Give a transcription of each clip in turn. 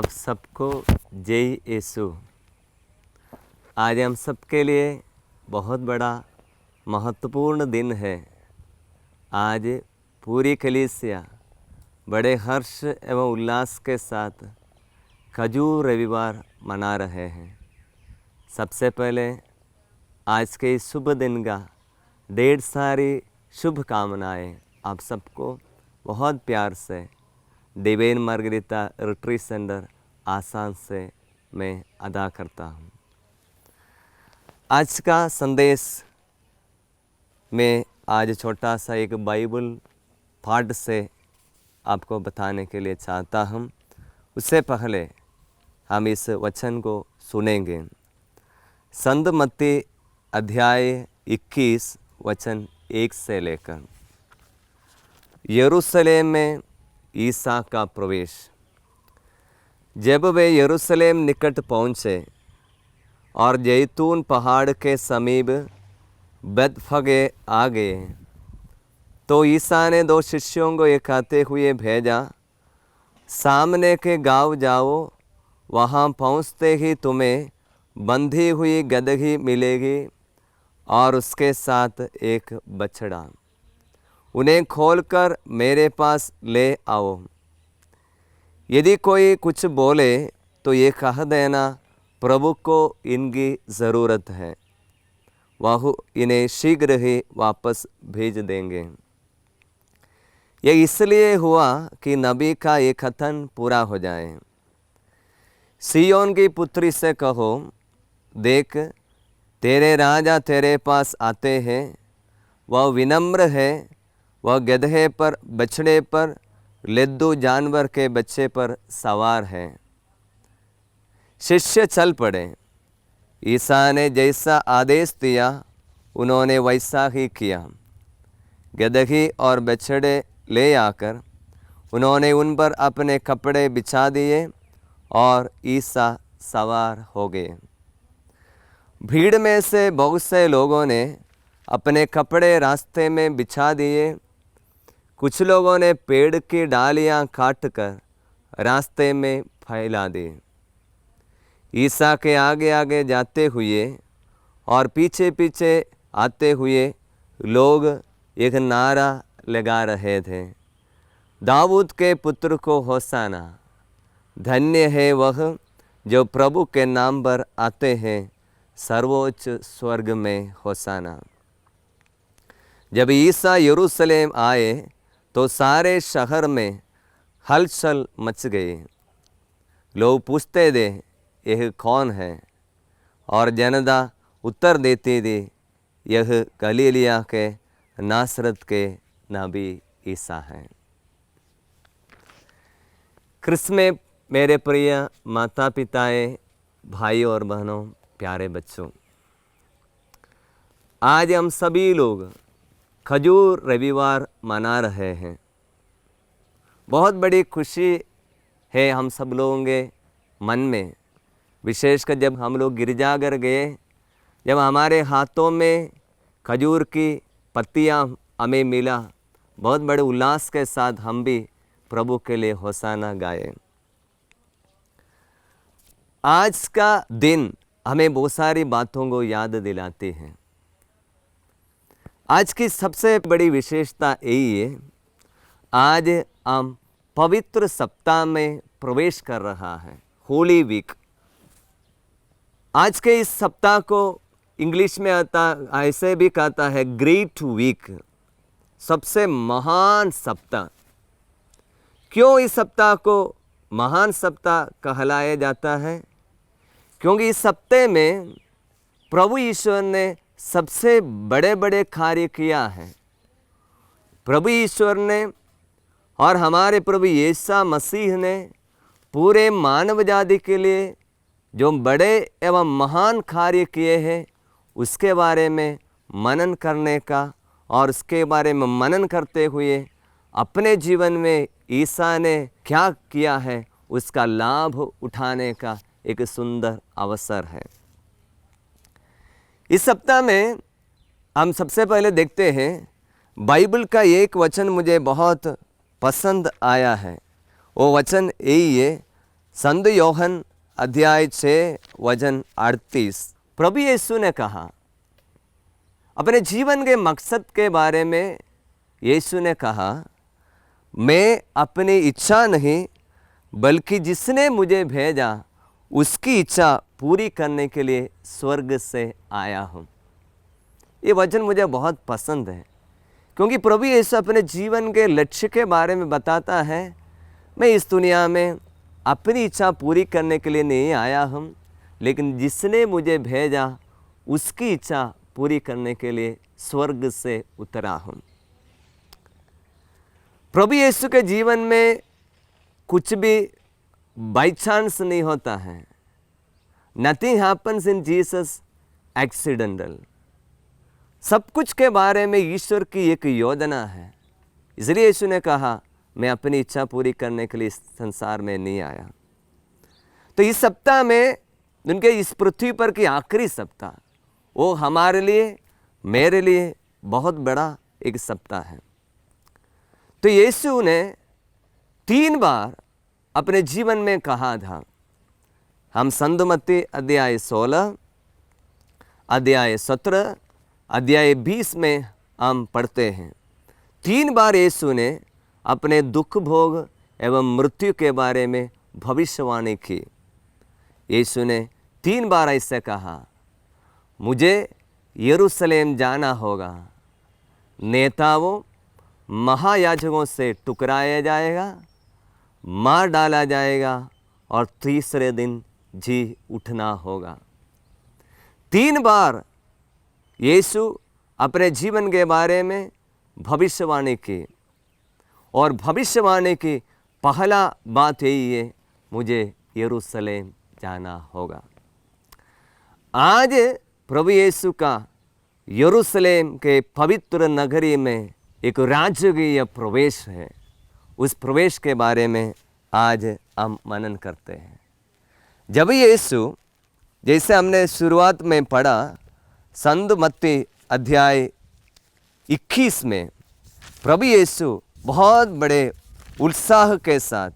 आप सबको जय यीशु। आज हम सबके लिए बहुत बड़ा महत्वपूर्ण दिन है। आज पूरी कलीसिया बड़े हर्ष एवं उल्लास के साथ खजूर रविवार मना रहे हैं। सबसे पहले आज के इस शुभ दिन का ढेर सारी शुभकामनाएं आप सबको बहुत प्यार से डिवाइन मार्गरीता रिट्रीट सेंटर आसान से मैं अदा करता हूँ। आज का संदेश में आज छोटा सा एक बाइबल पाठ से आपको बताने के लिए चाहता हूँ। उससे पहले हम इस वचन को सुनेंगे। संत मत्ती अध्याय 21 वचन 1 से लेकर। यरूशलेम में ईसा का प्रवेश। जब वे यरूशलेम निकट पहुँचे और जैतून पहाड़ के समीप बेतफगे आ गए तो ईसा ने 2 शिष्यों को ये कहते हुए भेजा, सामने के गांव जाओ, वहाँ पहुँचते ही तुम्हें बंधी हुई गदही मिलेगी और उसके साथ एक बछड़ा। उन्हें खोलकर मेरे पास ले आओ। यदि कोई कुछ बोले तो ये कह देना, प्रभु को इनकी ज़रूरत है, वह इन्हें शीघ्र ही वापस भेज देंगे। यह इसलिए हुआ कि नबी का ये कथन पूरा हो जाए। सिय्योन की पुत्री से कहो, देख तेरे राजा तेरे पास आते हैं, वह विनम्र है, वह गधे पर, बछड़े पर, लेद्दू जानवर के बच्चे पर सवार है। शिष्य चल पड़े। ईसा ने जैसा आदेश दिया उन्होंने वैसा ही किया। गदही और बछड़े ले आकर उन्होंने उन पर अपने कपड़े बिछा दिए और ईसा सवार हो गए। भीड़ में से बहुत से लोगों ने अपने कपड़े रास्ते में बिछा दिए। कुछ लोगों ने पेड़ की डालियां काटकर रास्ते में फैला दी। ईसा के आगे आगे जाते हुए और पीछे पीछे आते हुए लोग एक नारा लगा रहे थे, दाऊद के पुत्र को होसाना, धन्य है वह जो प्रभु के नाम पर आते हैं, सर्वोच्च स्वर्ग में होसाना। जब ईसा यरूशलेम आए तो सारे शहर में हलचल मच गई। लोग पूछते थे, यह कौन है? और जनता उत्तर देती थी, यह गलीलिया के नासरत के नबी ईसा हैं। क्रिस्त में मेरे प्रिय माता पिताएं, भाई और बहनों, प्यारे बच्चों, आज हम सभी लोग खजूर रविवार मना रहे हैं। बहुत बड़ी खुशी है हम सब लोगों के मन में, विशेषकर जब हम लोग गिरजाघर गए, जब हमारे हाथों में खजूर की पत्तियां हमें मिला, बहुत बड़े उल्लास के साथ हम भी प्रभु के लिए होसाना गाए। आज का दिन हमें बहुत सारी बातों को याद दिलाती है। आज की सबसे बड़ी विशेषता यही है, आज हम पवित्र सप्ताह में प्रवेश कर रहा है, होली वीक। आज के इस सप्ताह को इंग्लिश में ऐसे भी कहता है ग्रेट वीक, सबसे महान सप्ताह। क्यों इस सप्ताह को महान सप्ताह कहलाया जाता है? क्योंकि इस सप्ताह में प्रभु ईश्वर ने सबसे बड़े बड़े कार्य किया है। प्रभु ईश्वर ने और हमारे प्रभु यीशु मसीह ने पूरे मानव जाति के लिए जो बड़े एवं महान कार्य किए हैं, उसके बारे में मनन करने का और उसके बारे में मनन करते हुए अपने जीवन में ईसा ने क्या किया है उसका लाभ उठाने का एक सुंदर अवसर है। इस सप्ताह में हम सबसे पहले देखते हैं, बाइबल का एक वचन मुझे बहुत पसंद आया है। वो वचन यही है, संत योहन अध्याय 6 वचन 38। प्रभु यीशु ने कहा, अपने जीवन के मकसद के बारे में यीशु ने कहा, मैं अपनी इच्छा नहीं बल्कि जिसने मुझे भेजा उसकी इच्छा पूरी करने के लिए स्वर्ग से आया हूँ। ये वचन मुझे बहुत पसंद है, क्योंकि प्रभु यीशु अपने जीवन के लक्ष्य के बारे में बताता है, मैं इस दुनिया में अपनी इच्छा पूरी करने के लिए नहीं आया हूँ, लेकिन जिसने मुझे भेजा उसकी इच्छा पूरी करने के लिए स्वर्ग से उतरा हूँ। प्रभु यीशु के जीवन में कुछ भी बाई चांस नहीं होता है। Nothing happens in Jesus accidental. सब कुछ के बारे में ईश्वर की एक योजना है। इसलिए यीशु ने कहा, मैं अपनी इच्छा पूरी करने के लिए इस संसार में नहीं आया। तो इस सप्ताह में, उनके इस पृथ्वी पर की आखिरी सप्ताह, वो हमारे लिए, मेरे लिए बहुत बड़ा एक सप्ताह है। तो यीशु ने 3 बार अपने जीवन में कहा था। हम संत मत्ती अध्याय 16, अध्याय 17, अध्याय 20 में हम पढ़ते हैं। 3 बार यीशु ने अपने दुख भोग एवं मृत्यु के बारे में भविष्यवाणी की। यीशु ने 3 बार ऐसे कहा, मुझे यरूशलेम जाना होगा, नेताओं महायाजकों से टुकराया जाएगा, मार डाला जाएगा और तीसरे दिन जी उठना होगा। 3 बार यीशु अपने जीवन के बारे में भविष्यवाणी की, और भविष्यवाणी की पहला बात यही है, मुझे यरूशलेम जाना होगा। आज प्रभु यीशु का यरूशलेम के पवित्र नगरी में एक राजकीय प्रवेश है। उस प्रवेश के बारे में आज हम मनन करते हैं। जब यीशु, जैसे हमने शुरुआत में पढ़ा, संत मत्ती अध्याय 21 में प्रभु यीशु बहुत बड़े उत्साह के साथ,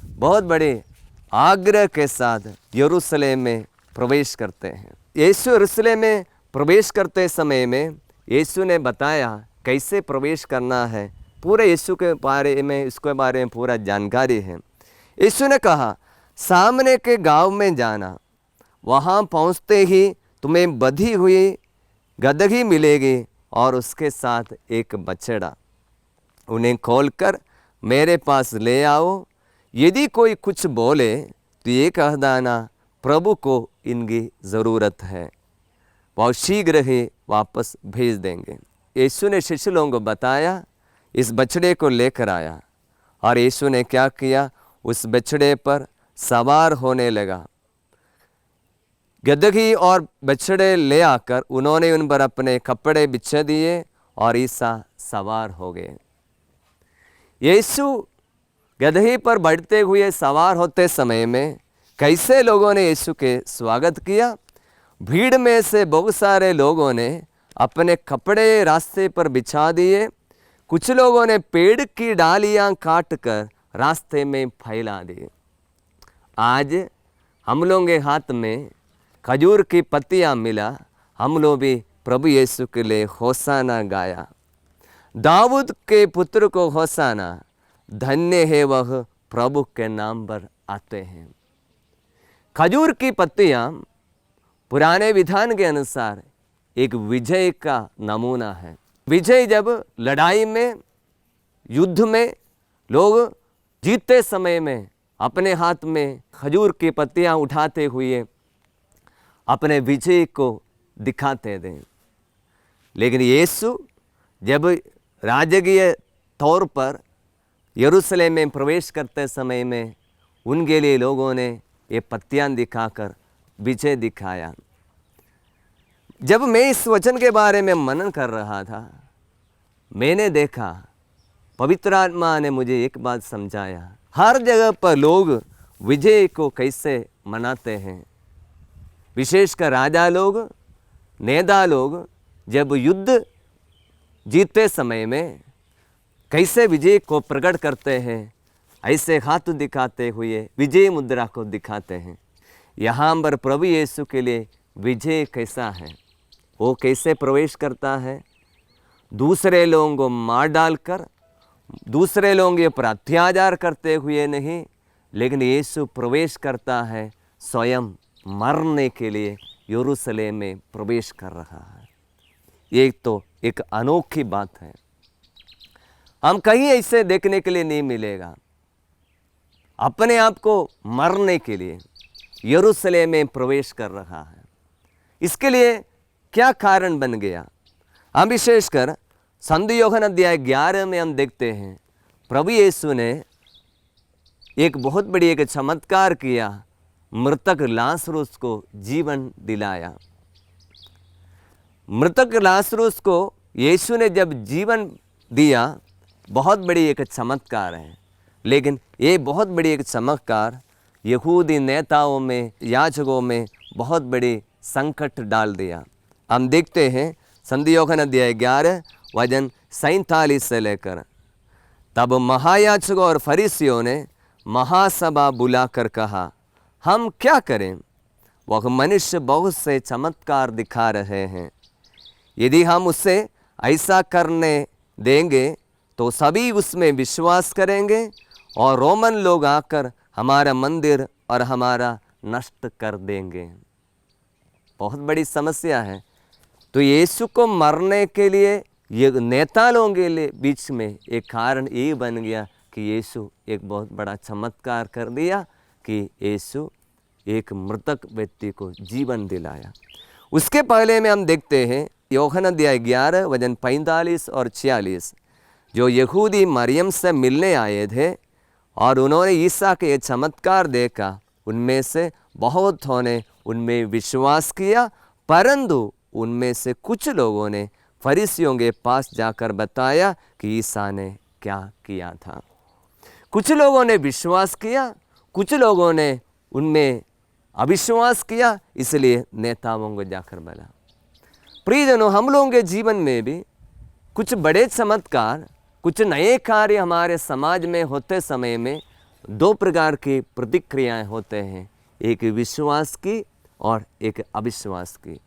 बहुत बड़े आग्रह के साथ यरूशलेम में प्रवेश करते हैं। यीशु यरूशलेम में प्रवेश करते समय में यीशु ने बताया कैसे प्रवेश करना है। पूरे यीशु के बारे में, इसके बारे में पूरा जानकारी है। यीशु ने कहा, सामने के गांव में जाना, वहाँ पहुँचते ही तुम्हें बंधी हुई गदही मिलेगी और उसके साथ एक बछड़ा। उन्हें खोलकर मेरे पास ले आओ। यदि कोई कुछ बोले तो ये कह देना, प्रभु को इनकी ज़रूरत है, वह शीघ्र ही वापस भेज देंगे। यीशु ने शिष्य लोगों को बताया, इस बछड़े को लेकर आया, और यीशु ने क्या किया, उस बछड़े पर सवार होने लगा। गदही और बछड़े ले आकर उन्होंने उन पर अपने कपड़े बिछा दिए और ईसा सवार हो गए। यीशु गदही पर बढ़ते हुए सवार होते समय में कैसे लोगों ने यीशु के स्वागत किया। भीड़ में से बहुत सारे लोगों ने अपने कपड़े रास्ते पर बिछा दिए। कुछ लोगों ने पेड़ की डालियां काटकर रास्ते में फैला दी। आज हम लोगों के हाथ में खजूर की पत्तियां मिला, हम लोग भी प्रभु यीशु के लिए होसाना गाया। दाऊद के पुत्र को होसाना, धन्य है वह प्रभु के नाम पर आते हैं। खजूर की पत्तियां पुराने विधान के अनुसार एक विजय का नमूना है। विजय जब लड़ाई में, युद्ध में लोग जीतते समय में अपने हाथ में खजूर की पत्तियां उठाते हुए अपने विजय को दिखाते थे। लेकिन यीशु जब राजकीय तौर पर यरूशलेम में प्रवेश करते समय में उनके लिए लोगों ने ये पत्तियां दिखाकर विजय दिखाया। जब मैं इस वचन के बारे में मनन कर रहा था, मैंने देखा, पवित्र आत्मा ने मुझे एक बात समझाया। हर जगह पर लोग विजय को कैसे मनाते हैं, विशेषकर राजा लोग, नेता लोग जब युद्ध जीतते समय में कैसे विजय को प्रकट करते हैं, ऐसे हाथ दिखाते हुए विजय मुद्रा को दिखाते हैं। यहाँ पर प्रभु यीशु के लिए विजय कैसा है, वो कैसे प्रवेश करता है? दूसरे लोगों को मार डालकर, दूसरे लोगों के ऊपर अत्याचार करते हुए नहीं, लेकिन यीशु प्रवेश करता है स्वयं मरने के लिए यरूशलेम में प्रवेश कर रहा है। ये तो एक अनोखी बात है, हम कहीं ऐसे देखने के लिए नहीं मिलेगा। अपने आप को मरने के लिए यरूशलेम में प्रवेश कर रहा है। इसके लिए क्या कारण बन गया? हम विशेषकर संत यूहन्ना अध्याय 11 में हम देखते हैं प्रभु यीशु ने एक बहुत बड़ी एक चमत्कार किया, मृतक लाजरुस को जीवन दिलाया। मृतक लाजरुस को यीशु ने जब जीवन दिया, बहुत बड़ी एक चमत्कार है। लेकिन ये बहुत बड़ी एक चमत्कार यहूदी नेताओं में, याजकों में बहुत बड़ी संकट डाल दिया। हम देखते हैं संत यूहन्ना अध्याय 11 वचन 47 से लेकर, तब महायाजकों और फरीसियों ने महासभा बुलाकर कहा, हम क्या करें? वह मनुष्य बहुत से चमत्कार दिखा रहे हैं। यदि हम उससे ऐसा करने देंगे तो सभी उसमें विश्वास करेंगे और रोमन लोग आकर हमारा मंदिर और हमारा नष्ट कर देंगे। बहुत बड़ी समस्या है। तो यीशु को मरने के लिए ये नेता लोगों के लिए बीच में एक कारण ये बन गया कि यीशु एक बहुत बड़ा चमत्कार कर दिया कि यीशु एक मृतक व्यक्ति को जीवन दिलाया। उसके पहले में हम देखते हैं यूहन्ना अध्याय 11 वचन 45 और 46, जो यहूदी मरियम से मिलने आए थे और उन्होंने ईसा के ये चमत्कार देखा, उनमें से बहुत ने उनमें विश्वास किया, परंतु उनमें से कुछ लोगों ने फरीसियों के पास जाकर बताया कि ईसा ने क्या किया था। कुछ लोगों ने विश्वास किया, कुछ लोगों ने उनमें अविश्वास किया, इसलिए नेताओं को जाकर बोला। प्रियजनों, हम लोगों के जीवन में भी कुछ बड़े चमत्कार, कुछ नए कार्य हमारे समाज में होते समय में दो प्रकार की प्रतिक्रियाएं होते हैं, एक विश्वास की और एक अविश्वास की।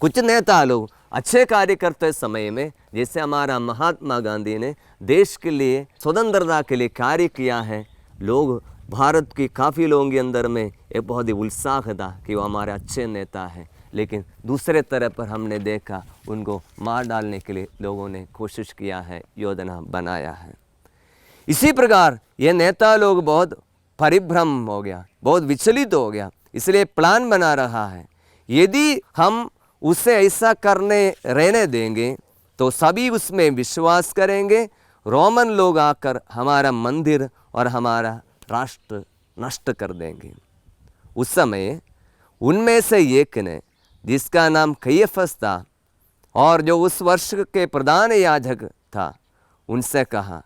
कुछ नेता लोग अच्छे कार्य करते समय में, जैसे हमारा महात्मा गांधी ने देश के लिए स्वतंत्रता के लिए कार्य किया है, लोग भारत की काफ़ी लोगों के अंदर में एक बहुत ही उत्साह था कि वो हमारे अच्छे नेता हैं। लेकिन दूसरे तरफ पर हमने देखा उनको मार डालने के लिए लोगों ने कोशिश किया है, योजना बनाया है। इसी प्रकार ये नेता लोग बहुत परिभ्रम हो गया, बहुत विचलित हो गया, इसलिए प्लान बना रहा है। यदि हम उसे ऐसा करने रहने देंगे तो सभी उसमें विश्वास करेंगे, रोमन लोग आकर हमारा मंदिर और हमारा राष्ट्र नष्ट कर देंगे। उस समय उनमें से एक ने, जिसका नाम कैफस था और जो उस वर्ष के प्रधान याजक था, उनसे कहा,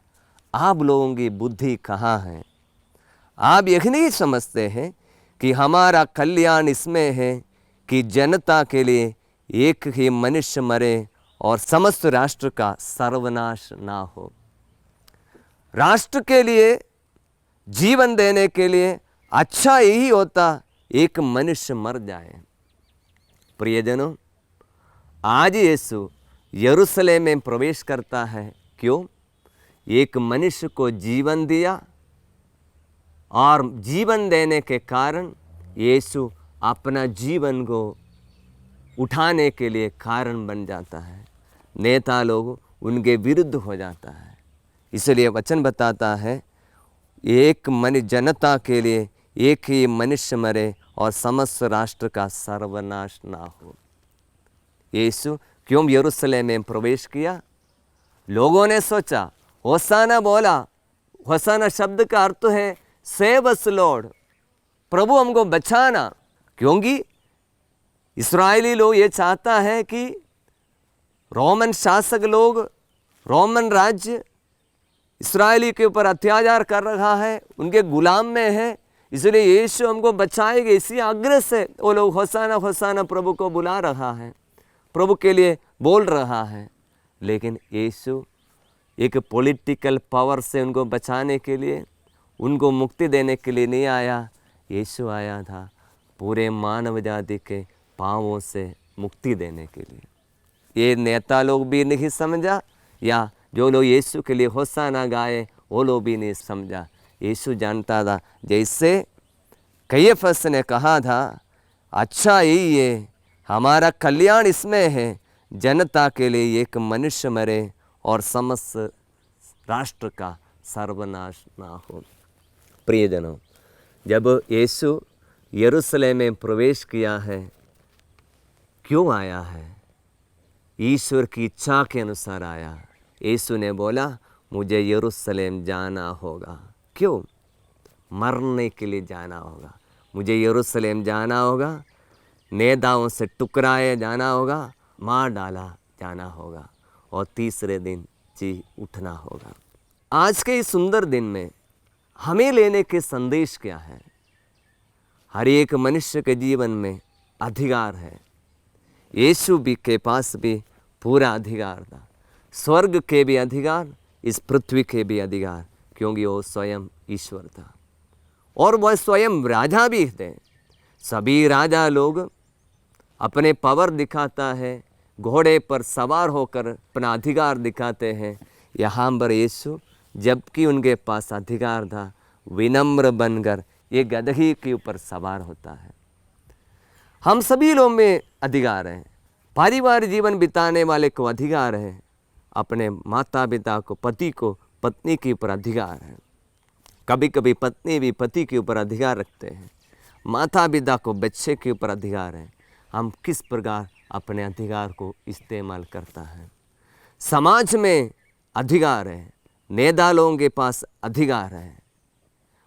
आप लोगों की बुद्धि कहाँ है? आप यह नहीं समझते हैं कि हमारा कल्याण इसमें है कि जनता के लिए एक ही मनुष्य मरे और समस्त राष्ट्र का सर्वनाश ना हो। राष्ट्र के लिए जीवन देने के लिए अच्छा यही होता एक मनुष्य मर जाए। प्रियजनों, आज यीशु यरूशलेम में प्रवेश करता है। क्यों? एक मनुष्य को जीवन दिया और जीवन देने के कारण यीशु अपना जीवन को उठाने के लिए कारण बन जाता है। नेता लोग उनके विरुद्ध हो जाता है। इसलिए वचन बताता है, एक जनता के लिए एक ही मनुष्य मरे और समस्त राष्ट्र का सर्वनाश ना हो। यीशु क्यों यरूशलेम में प्रवेश किया? लोगों ने सोचा, होसाना बोला। होसाना शब्द का अर्थ है सेव अस लॉर्ड, प्रभु हमको बचाना। क्योंकि इस्राएली लोग ये चाहता है कि रोमन शासक लोग, रोमन राज्य इस्राएली के ऊपर अत्याचार कर रहा है, उनके गुलाम में है, इसलिए यीशु हमको बचाएगा। इसी आग्रह से वो लोग होसाना होसाना प्रभु को बुला रहा है, प्रभु के लिए बोल रहा है। लेकिन यीशु एक पॉलिटिकल पावर से उनको बचाने के लिए उनको मुक्ति देने के लिए नहीं आया, यीशु आया था पूरे मानव जाति के पापों से मुक्ति देने के लिए। ये नेता लोग भी नहीं समझा, या जो लोग यीशु के लिए होशाना गाए वो लोग भी नहीं समझा। यीशु जानता था, जैसे कैफस ने कहा था, अच्छा यही है, हमारा कल्याण इसमें है, जनता के लिए एक मनुष्य मरे और समस्त राष्ट्र का सर्वनाश ना हो। प्रियजनों, जब यीशु यरूशलेम में प्रवेश किया है, क्यों आया है? ईश्वर की इच्छा के अनुसार आया। यीशु ने बोला, मुझे यरूशलेम जाना होगा। क्यों? मरने के लिए जाना होगा। मुझे यरूशलेम जाना होगा, नेताओं से टुकराए जाना होगा, मार डाला जाना होगा और तीसरे दिन जी उठना होगा। आज के इस सुंदर दिन में हमें लेने के संदेश क्या है? हर एक मनुष्य के जीवन में अधिकार है। यीशु भी के पास भी पूरा अधिकार था, स्वर्ग के भी अधिकार, इस पृथ्वी के भी अधिकार, क्योंकि वो स्वयं ईश्वर था और वह स्वयं राजा भी थे। सभी राजा लोग अपने पावर दिखाता है, घोड़े पर सवार होकर अपना अधिकार दिखाते हैं। यहाँ पर यीशु, जबकि उनके पास अधिकार था, विनम्र बनकर ये गदही के ऊपर सवार होता है। हम सभी लोगों में अधिकार है। पारिवारिक जीवन बिताने वाले को अधिकार है, अपने माता पिता को, पति को पत्नी के ऊपर अधिकार है। कभी कभी पत्नी भी पति के ऊपर अधिकार रखते हैं, माता पिता को बच्चे के ऊपर अधिकार है। हम किस प्रकार अपने अधिकार को इस्तेमाल करता है? समाज में अधिकार है, नेता लोगों के पास अधिकार है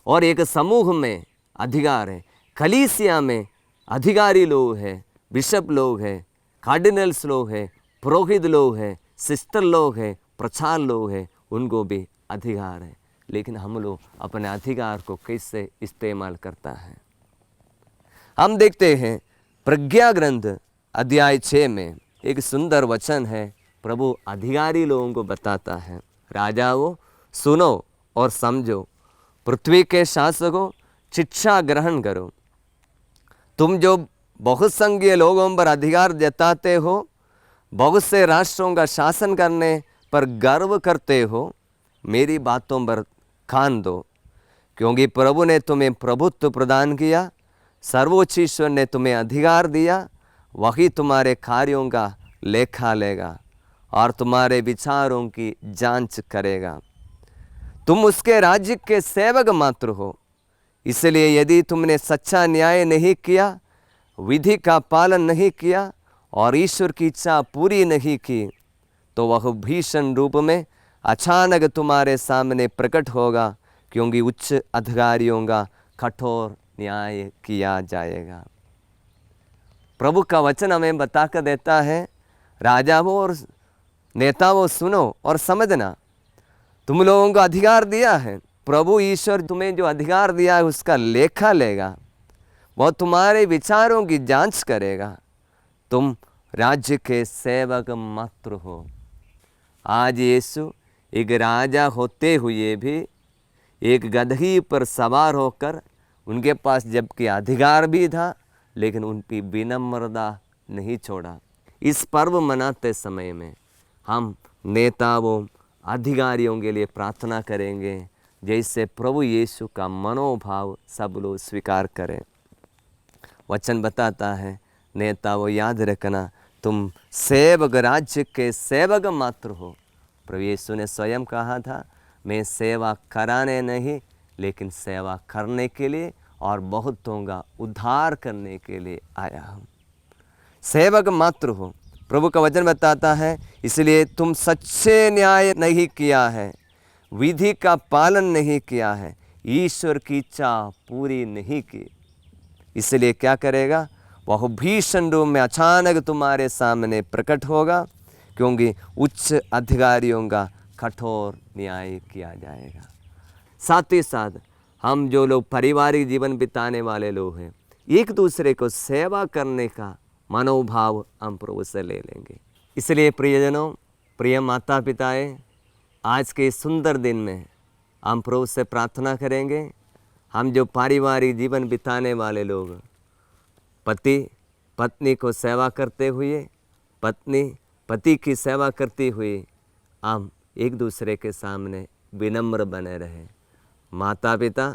और एक समूह में अधिकार है। कलीसिया में अधिकारी लोग हैं, बिशप लोग हैं, कार्डिनल्स लोग हैं, पुरोहित लोग हैं, सिस्टर लोग हैं, प्रचार लोग हैं, उनको भी अधिकार है। लेकिन हम लोग अपने अधिकार को कैसे इस्तेमाल करता है? हम देखते हैं प्रज्ञा ग्रंथ अध्याय 6 में एक सुंदर वचन है। प्रभु अधिकारी लोगों को बताता है, राजाओं सुनो और समझो, पृथ्वी के शासकों शिक्षा ग्रहण करो। तुम जो बहुत संघीय लोगों पर अधिकार जताते हो, बहुत से राष्ट्रों का शासन करने पर गर्व करते हो, मेरी बातों पर कान दो, क्योंकि प्रभु ने तुम्हें प्रभुत्व प्रदान किया, सर्वोच्च ईश्वर ने तुम्हें अधिकार दिया, वही तुम्हारे कार्यों का लेखा लेगा और तुम्हारे विचारों की जांच करेगा। तुम उसके राज्य के सेवक मात्र हो, इसलिए यदि तुमने सच्चा न्याय नहीं किया, विधि का पालन नहीं किया और ईश्वर की इच्छा पूरी नहीं की, तो वह भीषण रूप में अचानक तुम्हारे सामने प्रकट होगा, क्योंकि उच्च अधिकारियों का कठोर न्याय किया जाएगा। प्रभु का वचन हमें बताकर देता है, राजाओं और नेताओं सुनो और समझना, तुम लोगों को अधिकार दिया है, प्रभु ईश्वर तुम्हें जो अधिकार दिया है उसका लेखा लेगा, वह तुम्हारे विचारों की जांच करेगा। तुम राज्य के सेवक मात्र हो। आज यीशु एक राजा होते हुए भी एक गदही पर सवार होकर, उनके पास जबकि अधिकार भी था, लेकिन उनकी विनम्रता नहीं छोड़ा। इस पर्व मनाते समय में हम नेताओं अधिकारियों के लिए प्रार्थना करेंगे, जैसे प्रभु यीशु का मनोभाव सब लोग स्वीकार करें। वचन बताता है, नेताओं याद रखना, तुम सेवक, राज्य के सेवक मात्र हो। प्रभु यीशु ने स्वयं कहा था, मैं सेवा कराने नहीं लेकिन सेवा करने के लिए और बहुतों का उद्धार करने के लिए आया हूँ। सेवक मात्र हो। प्रभु का वचन बताता है, इसलिए तुम सच्चे न्याय नहीं किया है, विधि का पालन नहीं किया है, ईश्वर की इच्छा पूरी नहीं की, इसलिए क्या करेगा? वह भीषण रूप में अचानक तुम्हारे सामने प्रकट होगा, क्योंकि उच्च अधिकारियों का कठोर न्याय किया जाएगा। साथ ही साथ हम जो लोग पारिवारिक जीवन बिताने वाले लोग हैं, एक दूसरे को सेवा करने का मनोभाव हम प्रभु से ले लेंगे। इसलिए प्रियजनों, प्रिय माता पिताएं, आज के सुंदर दिन में हम प्रभु से प्रार्थना करेंगे, हम जो पारिवारिक जीवन बिताने वाले लोग, पति पत्नी को सेवा करते हुए, पत्नी पति की सेवा करती हुई, हम एक दूसरे के सामने विनम्र बने रहें। माता पिता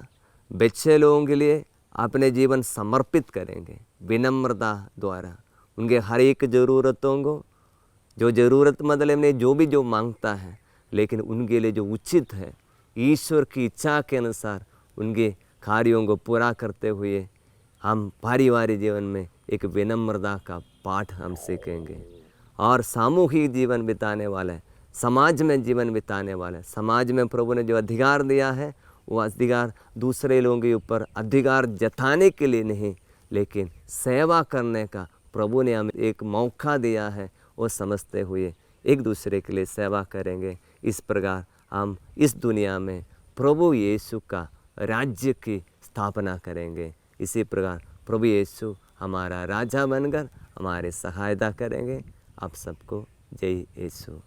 बच्चे लोगों के लिए अपने जीवन समर्पित करेंगे विनम्रता द्वारा। उनके हर एक ज़रूरतों को, जो ज़रूरतमंद ने जो मांगता है, लेकिन उनके लिए जो उचित है, ईश्वर की इच्छा के अनुसार उनके कार्यों को पूरा करते हुए हम पारिवारिक जीवन में एक विनम्रता का पाठ हम सीखेंगे। और सामूहिक जीवन बिताने वाले, समाज में जीवन बिताने वाले, समाज में प्रभु ने जो अधिकार दिया है, वो अधिकार दूसरे लोगों के ऊपर अधिकार जताने के लिए नहीं, लेकिन सेवा करने का प्रभु ने हमें एक मौका दिया है, वो समझते हुए एक दूसरे के लिए सेवा करेंगे। इस प्रकार हम इस दुनिया में प्रभु यीशु का राज्य की स्थापना करेंगे। इसी प्रकार प्रभु यीशु हमारा राजा बनकर हमारे सहायता करेंगे। आप सबको जय यीशु।